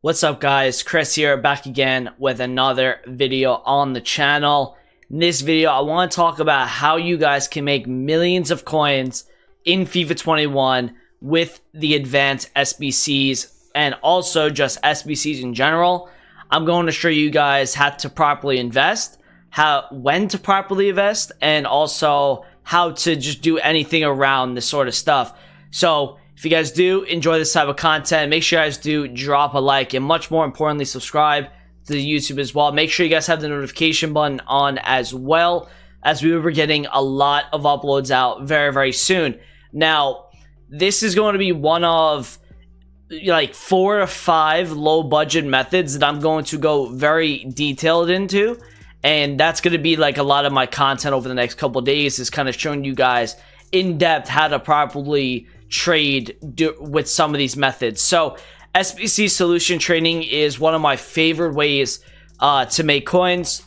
What's up guys, Chris here, back again with another video on the channel. In this video, I want to talk about how you guys can make millions of coins in FIFA 21 with the advanced SBCs and also just SBCs in general. I'm going to show you guys how to properly invest, when to properly invest, and also how to just do anything around this sort of stuff. So if you guys do enjoy this type of content, make sure you guys do drop a like and much more importantly, subscribe to the YouTube as well. Make sure you guys have the notification button on as well, as we will be getting a lot of uploads out very, very soon. Now, this is going to be one of like 4 or 5 low budget methods that I'm going to go very detailed into. And that's going to be like a lot of my content over the next couple days, is kind of showing you guys in depth how to properly trade with some of these methods. So SBC solution trading is one of my favorite ways to make coins.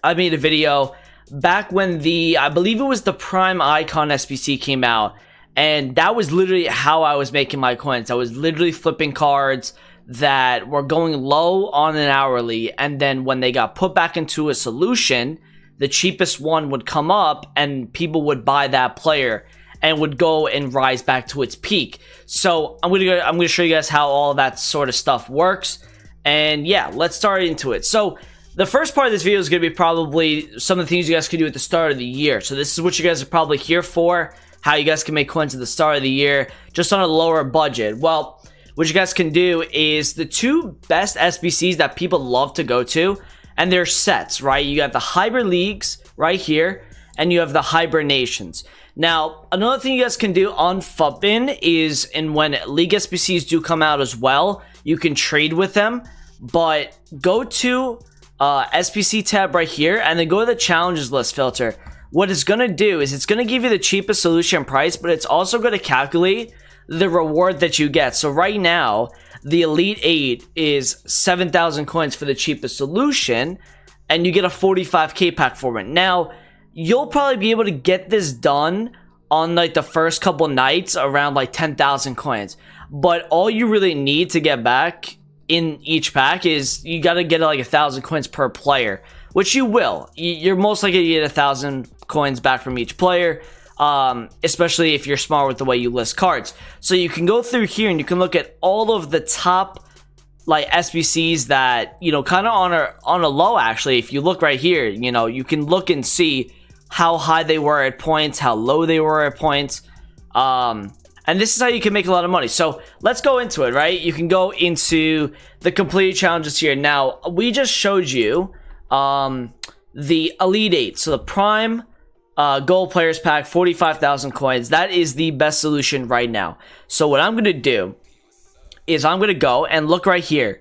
I made a video back when I believe it was the Prime Icon SBC came out, and that was literally how I was making my coins. I was literally flipping cards that were going low on an hourly, and then when they got put back into a solution, the cheapest one would come up and people would buy that player and would go and rise back to its peak. So I'm gonna show you guys how all that sort of stuff works. And yeah, let's start into it. So the first part of this video is gonna be probably some of the things you guys can do at the start of the year. So this is what you guys are probably here for, how you guys can make coins at the start of the year, just on a lower budget. Well, what you guys can do is the 2 best SBCs that people love to go to, and they're sets, right? You got the hybrid leagues right here, and you have the hibernations. Now, another thing you guys can do on Futbin is, and when League SBCs do come out as well, you can trade with them. But go to SBC tab right here, and then go to the challenges list filter. What it's going to do is it's going to give you the cheapest solution price, but it's also going to calculate the reward that you get. So right now, the Elite 8 is 7,000 coins for the cheapest solution, and you get a 45k pack for it. Now, you'll probably be able to get this done on like the first couple nights around like 10,000 coins. But all you really need to get back in each pack is you got to get like 1,000 coins per player, which you will. You're most likely to get 1,000 coins back from each player, especially if you're smart with the way you list cards. So you can go through here and you can look at all of the top like SBCs that, you know, kind of on a low. Actually, if you look right here, you know, you can look and see how high they were at points, how low they were at points, and this is how you can make a lot of money. So let's go into it, right? You can go into the completed challenges here. Now, we just showed you the Elite 8, so the Prime Gold Players Pack, 45,000 coins. That is the best solution right now. So what I'm going to do is I'm going to go and look right here.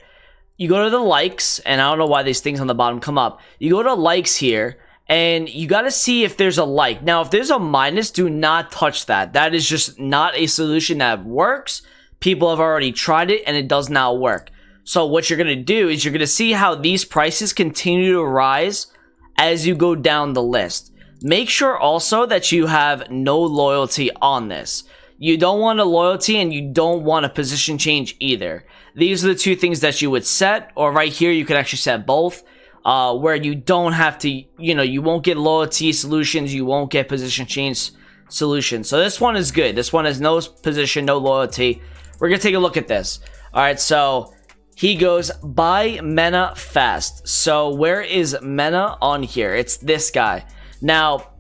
You go to the likes, and I don't know why these things on the bottom come up. You go to likes here, and you got to see if there's a like. Now, if there's a minus, do not touch that. That is just not a solution that works. People have already tried it, and it does not work. So what you're going to do is you're going to see how these prices continue to rise as you go down the list. Make sure also that you have no loyalty on this. You don't want a loyalty, and you don't want a position change either. These are the 2 things that you would set, or right here you can actually set both, where you don't have to, you know, you won't get loyalty solutions, you won't get position change solutions. So this one is good. This one has no position, no loyalty. We're going to take a look at this. All right, so he goes, buy Mena fast. So where is Mena on here? It's this guy. Now,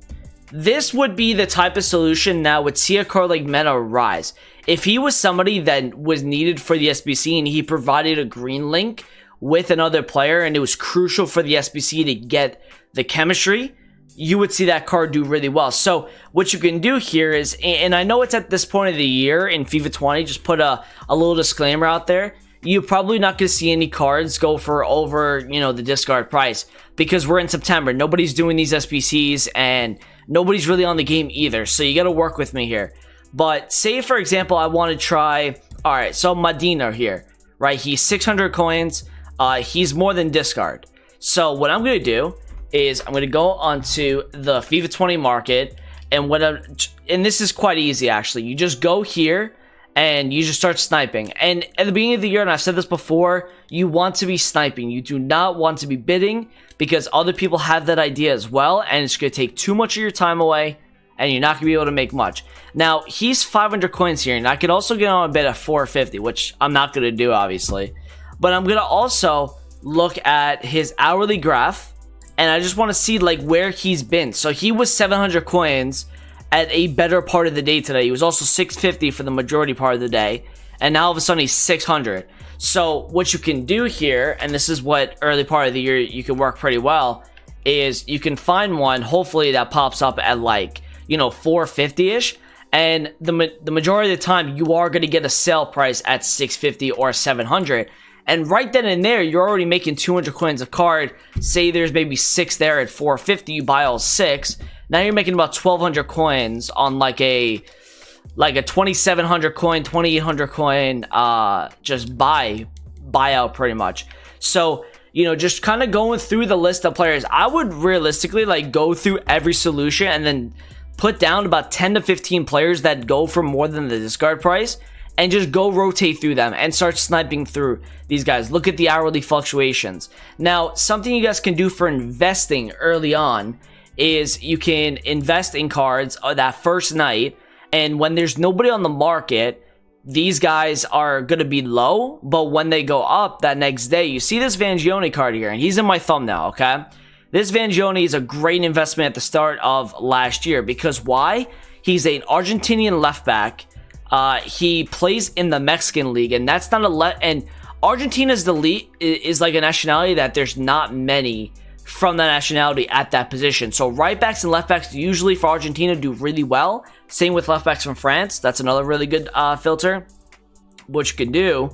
this would be the type of solution that would see a card like Mena rise. If he was somebody that was needed for the SBC and he provided a green link with another player and it was crucial for the SBC to get the chemistry, you would see that card do really well. So what you can do here is, and I know it's at this point of the year in FIFA 20, just put a little disclaimer out there. You're probably not going to see any cards go for over, you know, the discard price, because we're in September. Nobody's doing these SBCs and nobody's really on the game either. So you got to work with me here. But say, for example, I want to try, all right, so Medina here, right? He's 600 coins. He's more than discard. So what I'm going to do is I'm going to go onto the FIFA 20 market, and and this is quite easy actually. You just go here and you just start sniping. And at the beginning of the year, and I've said this before, you want to be sniping. You do not want to be bidding, because other people have that idea as well, and it's going to take too much of your time away, and you're not going to be able to make much. Now, he's 500 coins here, and I could also get on a bid at 450, which I'm not going to do, obviously. But I'm going to also look at his hourly graph, and I just want to see like where he's been. So he was 700 coins at a better part of the day today. He was also 650 for the majority part of the day, and now all of a sudden he's 600. So what you can do here, and this is what early part of the year you can work pretty well, is you can find one hopefully that pops up at like, you know, 450-ish, and the majority of the time you are going to get a sale price at 650 or 700. And right then and there, you're already making 200 coins a card. Say there's maybe 6 there at 450, you buy all 6. Now you're making about 1,200 coins on like a 2,700 coin, 2,800 coin, just buyout pretty much. So, you know, just kind of going through the list of players, I would realistically like go through every solution and then put down about 10 to 15 players that go for more than the discard price, and just go rotate through them and start sniping through these guys. Look at the hourly fluctuations. Now, something you guys can do for investing early on is you can invest in cards that first night, and when there's nobody on the market, these guys are going to be low, but when they go up that next day, you see this Vangioni card here, and he's in my thumbnail, okay? This Vangioni is a great investment at the start of last year, because why? He's an Argentinian left back. He plays in the Mexican league, and that's not and Argentina's the league is like a nationality that there's not many from that nationality at that position. So right backs and left backs usually for Argentina do really well. Same with left backs from France. That's another really good filter. What you can do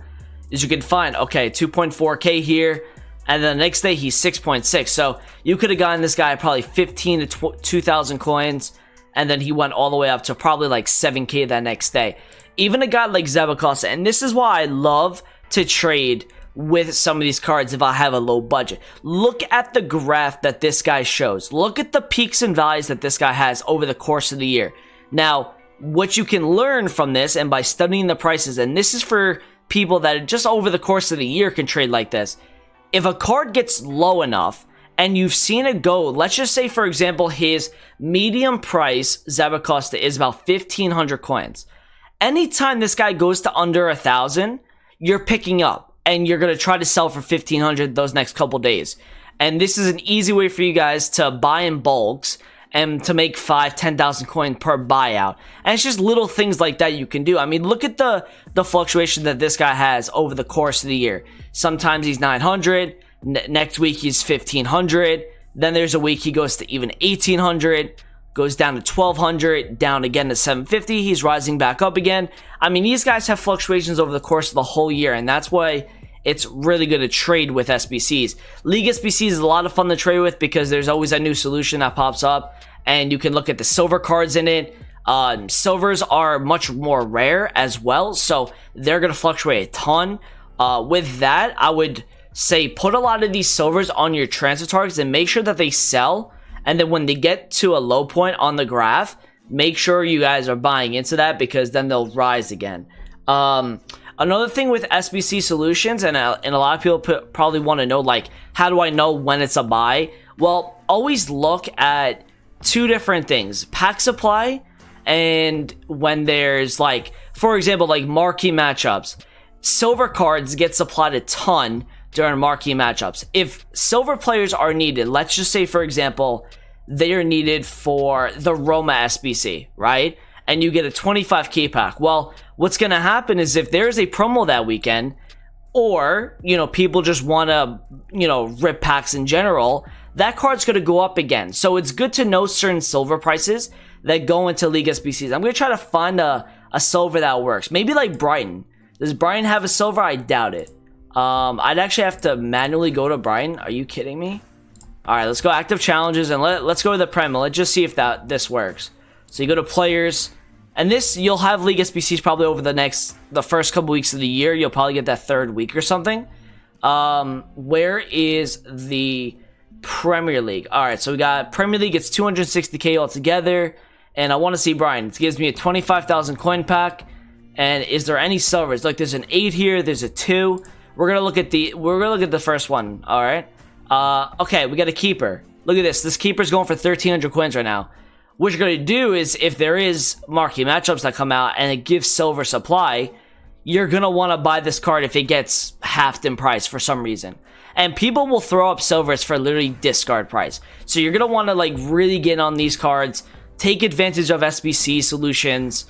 is you can find, okay, 2.4k here, and then the next day he's 6.6. So you could have gotten this guy probably 15 to 2,000 coins, and then he went all the way up to probably like 7k that next day. Even a guy like Zebacosta, and this is why I love to trade with some of these cards if I have a low budget. Look at the graph that this guy shows. Look at the peaks and valleys that this guy has over the course of the year. Now, what you can learn from this, and by studying the prices, and this is for people that just over the course of the year can trade like this. If a card gets low enough, and you've seen it go, let's just say, for example, his medium price, Zebacosta, is about 1,500 coins. Anytime this guy goes to under 1,000, you're picking up, and you're going to try to sell for 1,500 those next couple days. And this is an easy way for you guys to buy in bulks and to make 5,000-10,000 coins per buyout. And it's just little things like that you can do. I mean, look at the fluctuation that this guy has over the course of the year. Sometimes he's 900. Next week he's 1,500. Then there's a week he goes to even 1,800. Goes down to 1,200. Down again to 750. He's rising back up again. I mean, these guys have fluctuations over the course of the whole year. And that's why it's really good to trade with SBCs. League SBCs is a lot of fun to trade with because there's always a new solution that pops up. And you can look at the silver cards in it. Silvers are much more rare as well, so they're going to fluctuate a ton. With that, I would say put a lot of these silvers on your transfer targets and make sure that they sell. And then when they get to a low point on the graph, make sure you guys are buying into that, because then they'll rise again. Another thing with SBC solutions, and a lot of people probably want to know, like, how do I know when it's a buy? Well, always look at two different things: pack supply, and when there's, like, for example, like marquee matchups. Silver cards get supplied a ton during marquee matchups. If silver players are needed, let's just say, for example, they are needed for the Roma SBC, right? And you get a 25k pack. Well, what's going to happen is if there's a promo that weekend, or, you know, people just want to, you know, rip packs in general, that card's going to go up again. So it's good to know certain silver prices that go into League SBCs. I'm going to try to find a silver that works. Maybe like Brighton. Does Brighton have a silver? I doubt it. I'd actually have to manually go to Brighton. Are you kidding me? All right, let's go active challenges, and let's go to the Prem. Let's just see if this works. So you go to players, and this, you'll have League SBCs probably over the first couple weeks of the year. You'll probably get that third week or something. Where is the Premier League? All right, so we got Premier League. It's 260k altogether, and I want to see Brian. It gives me a 25,000 coin pack, And is there any silvers? Like there's an 8 here, there's a 2. We're gonna look at the first one. All right. Okay, we got a keeper. Look at this. This keeper's going for 1,300 coins right now. What you're gonna do is, if there is marquee matchups that come out and it gives silver supply, you're gonna want to buy this card if it gets halved in price for some reason. And people will throw up silvers for literally discard price. So you're gonna want to like really get on these cards, take advantage of SBC solutions.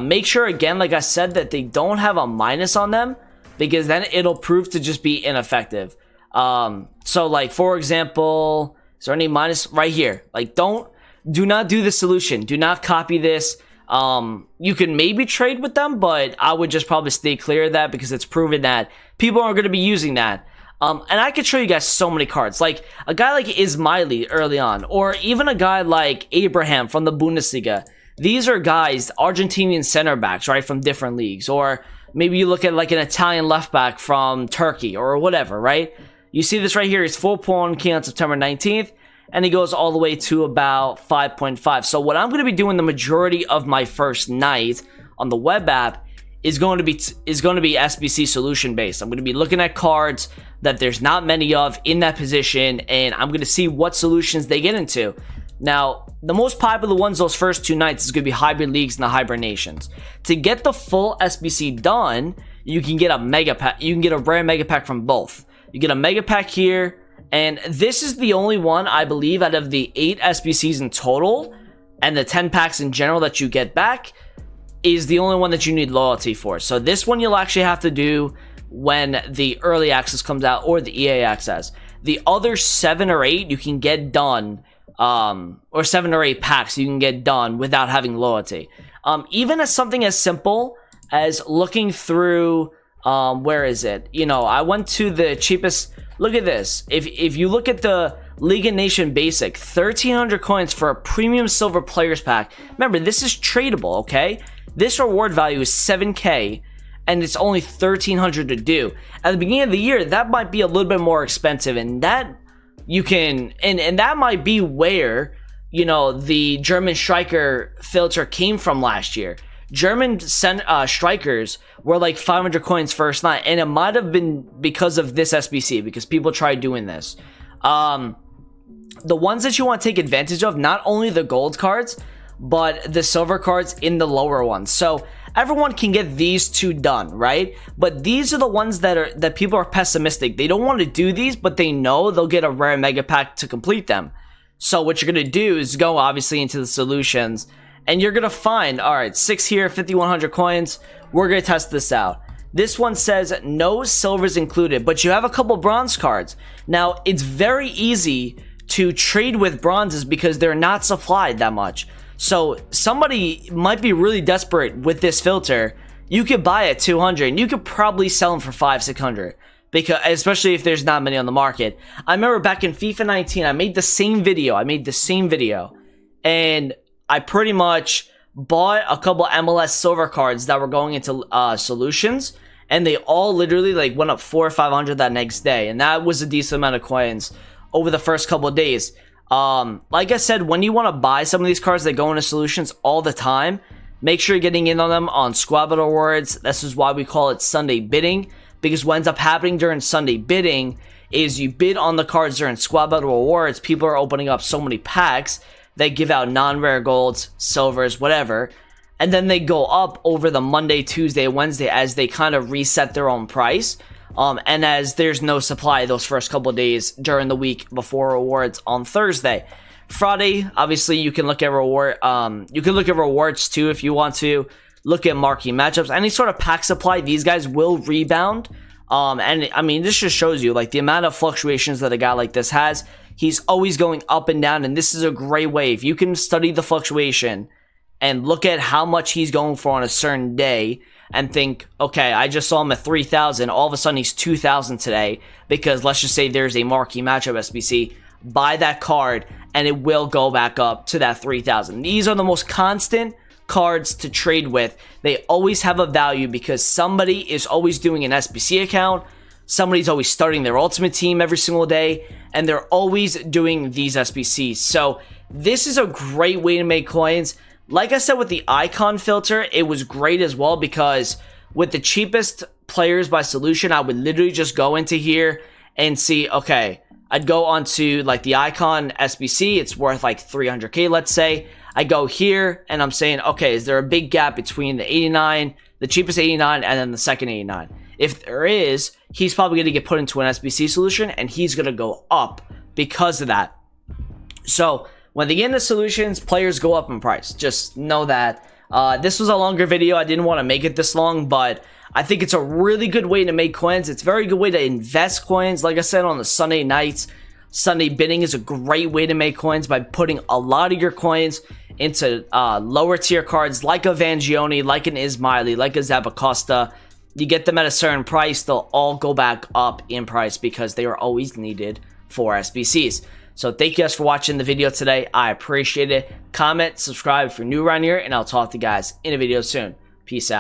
Make sure, again, like I said, that they don't have a minus on them, because then it'll prove to just be ineffective. So like, for example, is there any minus right here? Like, do not do the solution. Do not copy this. You can maybe trade with them, but I would just probably stay clear of that, because it's proven that people are going to be using that. And I could show you guys so many cards, like a guy like Ismaili early on, or even a guy like Abraham from the Bundesliga. These are guys, Argentinian center backs, right, from different leagues. Or maybe you look at like an Italian left back from Turkey or whatever, right? You see this right here. He's 4.1 key on September 19th, and he goes all the way to about 5.5. So what I'm going to be doing the majority of my first night on the web app is going to be SBC solution based. I'm going to be looking at cards that there's not many of in that position, and I'm going to see what solutions they get into. Now, the most popular ones those first 2 nights is going to be hybrid leagues and the hibernations. To get the full SBC done, you can get a mega pack. You can get a rare mega pack from both. You get a mega pack here, and this is the only one, I believe, out of the 8 SBCs in total and the 10 packs in general that you get back, is the only one that you need loyalty for. So this one you'll actually have to do when the early access comes out, or the EA access. The other 7 or 8 you can get done, or 7 or 8 packs you can get done without having loyalty. Even as something as simple as looking through, where is it? You know, I went to the cheapest. Look at this. If you look at the League of Nations Basic, 1,300 coins for a premium silver players pack. Remember, this is tradable, okay? This reward value is 7k, and it's only 1,300 to do. At the beginning of the year, that might be a little bit more expensive, and that you can, and that might be where, you know, the German striker filter came from last year. German strikers were like 500 coins first night, and it might have been because of this SBC, because people tried doing this. The ones that you want to take advantage of, not only the gold cards, but the silver cards in the lower ones. So everyone can get these 2 done, right? But these are the ones that people are pessimistic. They don't want to do these, but they know they'll get a rare mega pack to complete them. So what you're going to do is go obviously into the solutions, and you're going to find, all right, 6 here, 5,100 coins. We're going to test this out. This one says no silvers included, but you have a couple bronze cards. Now, it's very easy to trade with bronzes because they're not supplied that much. So somebody might be really desperate with this filter. You could buy at 200, and you could probably sell them for 500-600, because especially if there's not many on the market. I remember back in FIFA 19, I made the same video. And I pretty much bought a couple MLS silver cards that were going into solutions, and they all literally like went up 400 or 500 that next day, and that was a decent amount of coins over the first couple of days. Like I said, when you want to buy some of these cards that go into solutions all the time, make sure you're getting in on them on squad battle rewards. This is why we call it Sunday bidding, because what ends up happening during Sunday bidding is you bid on the cards during squad battle rewards. People are opening up so many packs that give out non-rare golds, silvers, whatever, and then they go up over the Monday, Tuesday, Wednesday as they kind of reset their own price. And as there's no supply those first couple of days during the week before rewards on Thursday. Friday, obviously you can look at rewards too if you want to look at marquee matchups. Any sort of pack supply, these guys will rebound. And I mean, this just shows you like the amount of fluctuations that a guy like this has. He's always going up and down, and this is a great way. If you can study the fluctuation and look at how much he's going for on a certain day, and think, okay, I just saw him at 3,000. All of a sudden, he's 2,000 today because let's just say there's a marquee matchup SBC. Buy that card, and it will go back up to that 3,000. These are the most constant cards to trade with. They always have a value because somebody is always doing an SBC account. Somebody's always starting their ultimate team every single day, and they're always doing these SBCs. So this is a great way to make coins. like I said with the icon filter, it was great as well, because with the cheapest players by solution, I would literally just go into here and see, okay, I'd go onto like the icon SBC, it's worth like 300k, let's say. I go here and I'm saying, okay, is there a big gap between the 89, the cheapest 89, and then the second 89? If there is, he's probably going to get put into an SBC solution and he's going to go up because of that. So when they get into solutions, players go up in price. Just know that. This was a longer video. I didn't want to make it this long, but I think it's a really good way to make coins. It's a very good way to invest coins. Like I said, on the Sunday nights, Sunday bidding is a great way to make coins by putting a lot of your coins into lower tier cards like a Vangioni, like an Ismaili, like a Zabacosta. You get them at a certain price, they'll all go back up in price because they are always needed for SBCs. So thank you guys for watching the video today. I appreciate it. Comment, subscribe if you're new around here, and I'll talk to you guys in a video soon. Peace out.